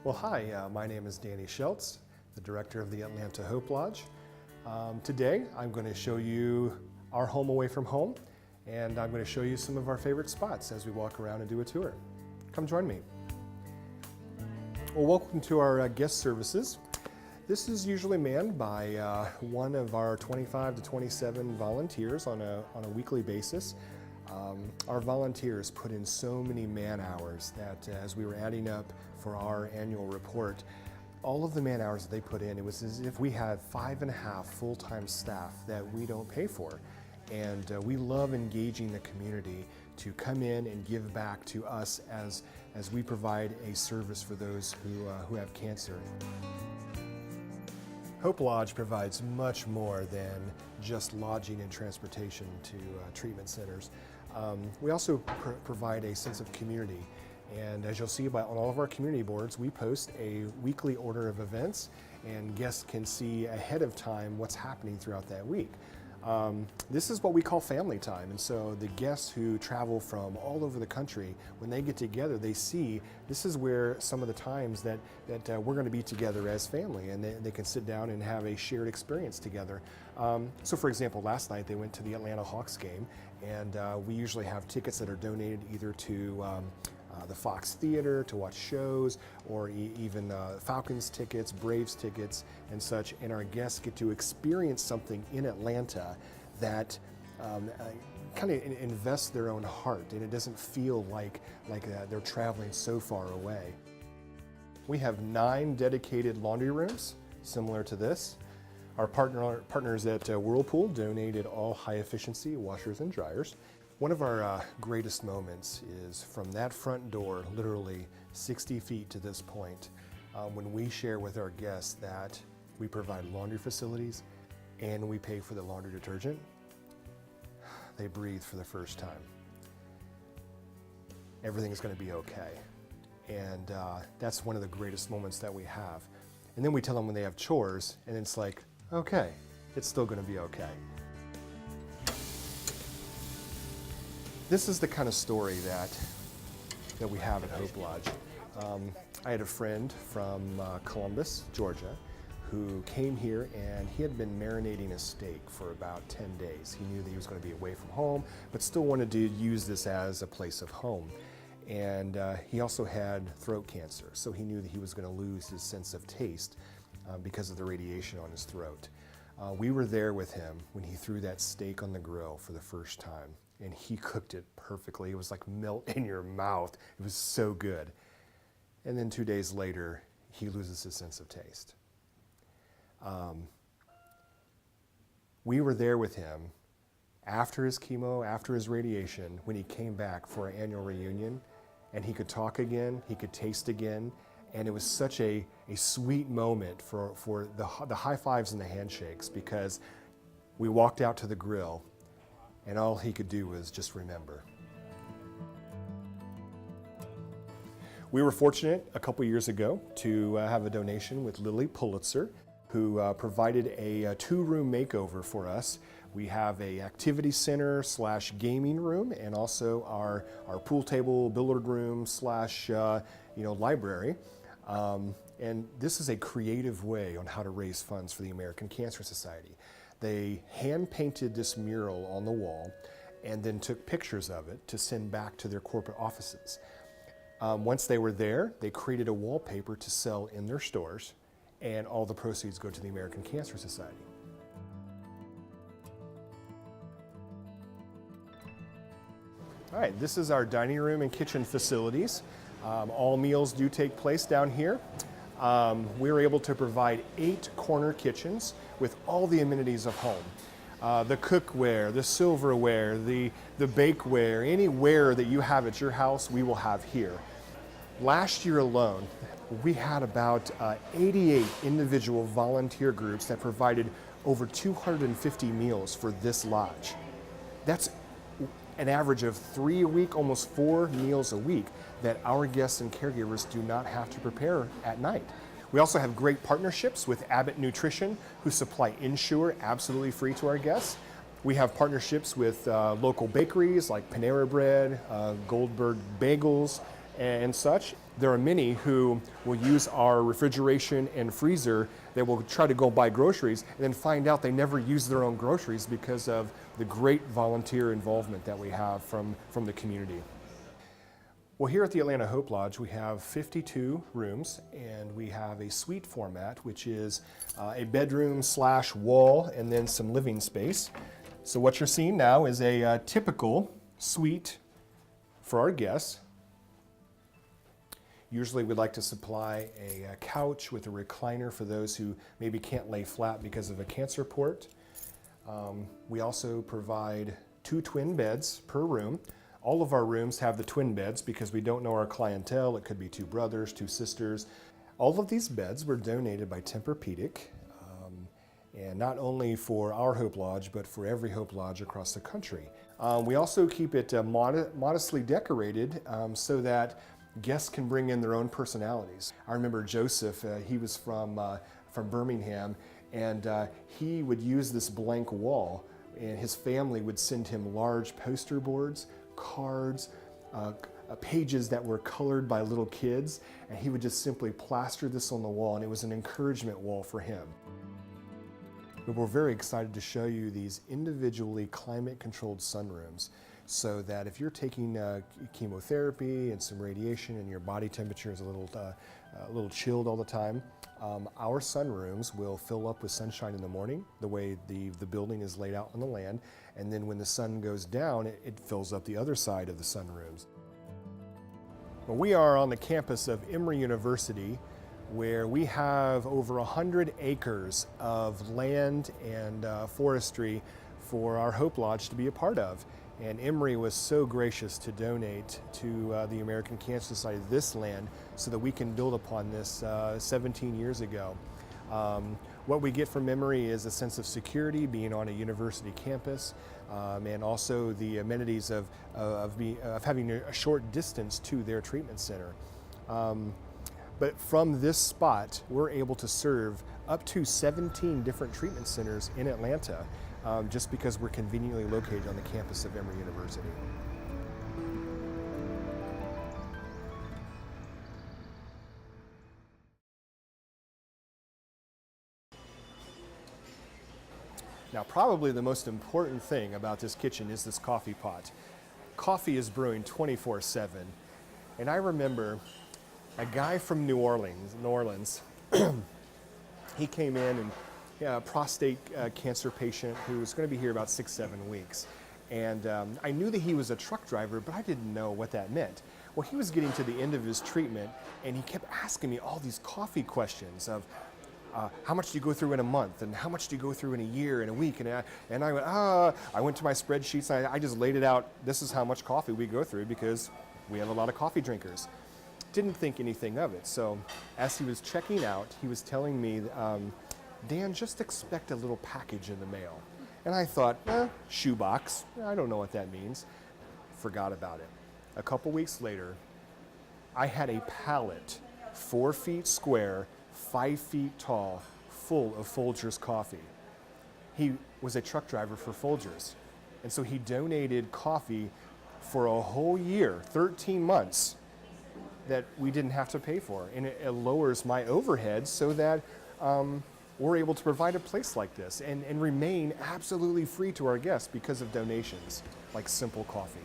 Well, hi, my name is Danny Schultz, the director of the Atlanta Hope Lodge. Today, I'm going to show you our home away from home, and I'm going to show you some of our favorite spots as we walk around and do a tour. Come join me. Well, welcome to our guest services. This is usually manned by one of our 25 to 27 volunteers on a weekly basis. Our volunteers put in so many man hours that as we were adding up for our annual report, all of the man hours that they put in, it was as if we had 5.5 full-time staff that we don't pay for. And we love engaging the community to come in and give back to us as we provide a service for those who have cancer. Hope Lodge provides much more than just lodging and transportation to treatment centers. We also provide a sense of community, and as you'll see on all of our community boards, we post a weekly order of events, and guests can see ahead of time what's happening throughout that week. This is what we call family time, and so the guests who travel from all over the country, when they get together, they see this is where some of the times that we're going to be together as family, and they can sit down and have a shared experience together. So for example, last night they went to the Atlanta Hawks game, and we usually have tickets that are donated either to the Fox Theater to watch shows, or even Falcons tickets, Braves tickets, and such. And our guests get to experience something in Atlanta that kind of invests their own heart, and it doesn't feel like they're traveling so far away. We have 9 dedicated laundry rooms, similar to this. Our partners at Whirlpool donated all high-efficiency washers and dryers. One of our greatest moments is from that front door, literally 60 feet to this point, when we share with our guests that we provide laundry facilities and we pay for the laundry detergent. They breathe for the first time. Everything's going to be okay. And that's one of the greatest moments that we have. And then we tell them when they have chores, and it's like, okay, it's still going to be okay. This is the kind of story that we have at Hope Lodge. I had a friend from Columbus, Georgia, who came here, and he had been marinating a steak for about 10 days. He knew that he was going to be away from home, but still wanted to use this as a place of home. And he also had throat cancer, so he knew that he was going to lose his sense of taste because of the radiation on his throat. We were there with him when he threw that steak on the grill for the first time, and he cooked it perfectly. It was like melt in your mouth. It was so good. And then 2 days later, he loses his sense of taste. We were there with him after his chemo, after his radiation, when he came back for our annual reunion, and he could talk again, he could taste again, and it was such a sweet moment for the high fives and the handshakes, because we walked out to the grill and all he could do was just remember. We were fortunate a couple years ago to have a donation with Lily Pulitzer, who provided a 2-room makeover for us. We have a activity center / gaming room, and also our pool table, billiard room / library. And this is a creative way on how to raise funds for the American Cancer Society. They hand-painted this mural on the wall and then took pictures of it to send back to their corporate offices. Once they were there, they created a wallpaper to sell in their stores, and all the proceeds go to the American Cancer Society. All right, this is our dining room and kitchen facilities. All meals do take place down here. We were able to provide 8 corner kitchens with all the amenities of home. The cookware, the silverware, the bakeware, any ware that you have at your house, we will have here. Last year alone, we had about 88 individual volunteer groups that provided over 250 meals for this lodge. That's an average of 3 a week, almost 4 meals a week that our guests and caregivers do not have to prepare at night. We also have great partnerships with Abbott Nutrition, who supply Ensure absolutely free to our guests. We have partnerships with local bakeries like Panera Bread, Goldberg Bagels, and such. There are many who will use our refrigeration and freezer. They will try to go buy groceries and then find out they never use their own groceries because of the great volunteer involvement that we have from the community. Well, here at the Atlanta Hope Lodge, we have 52 rooms, and we have a suite format, which is a bedroom / wall and then some living space. So what you're seeing now is a typical suite for our guests. Usually we'd like to supply a couch with a recliner for those who maybe can't lay flat because of a cancer port. We also provide 2 twin beds per room. All of our rooms have the twin beds because we don't know our clientele. It could be 2 brothers, 2 sisters. All of these beds were donated by Tempur-Pedic, and not only for our Hope Lodge, but for every Hope Lodge across the country. We also keep it modestly decorated so that guests can bring in their own personalities. I remember Joseph, he was from Birmingham, and he would use this blank wall, and his family would send him large poster boards, cards, pages that were colored by little kids, and he would just simply plaster this on the wall, and it was an encouragement wall for him. But we're very excited to show you these individually climate-controlled sunrooms, so that if you're taking chemotherapy and some radiation and your body temperature is a little chilled all the time, our sunrooms will fill up with sunshine in the morning, the way the building is laid out on the land, and then when the sun goes down, it fills up the other side of the sunrooms. Well, we are on the campus of Emory University, where we have over 100 acres of land and forestry for our Hope Lodge to be a part of. And Emory was so gracious to donate to the American Cancer Society this land so that we can build upon this 17 years ago. What we get from Emory is a sense of security being on a university campus, and also the amenities of having a short distance to their treatment center. But from this spot, we're able to serve up to 17 different treatment centers in Atlanta, just because we're conveniently located on the campus of Emory University. Now, probably the most important thing about this kitchen is this coffee pot. Coffee is brewing 24/7. And I remember a guy from New Orleans, he came in, and prostate cancer patient who was going to be here about 6-7 weeks. And I knew that he was a truck driver, but I didn't know what that meant. Well, he was getting to the end of his treatment, and he kept asking me all these coffee questions of, how much do you go through in a month, and how much do you go through in a year, in a week? And I went to my spreadsheets, and I just laid it out. This is how much coffee we go through because we have a lot of coffee drinkers. Didn't think anything of it. So as he was checking out, he was telling me, Dan, just expect a little package in the mail. And I thought, shoebox, I don't know what that means. Forgot about it. A couple weeks later, I had a pallet, 4 feet square, 5 feet tall, full of Folgers coffee. He was a truck driver for Folgers. And so he donated coffee for a whole year, 13 months, that we didn't have to pay for. And it lowers my overhead so that we're able to provide a place like this and remain absolutely free to our guests because of donations like Simple Coffee.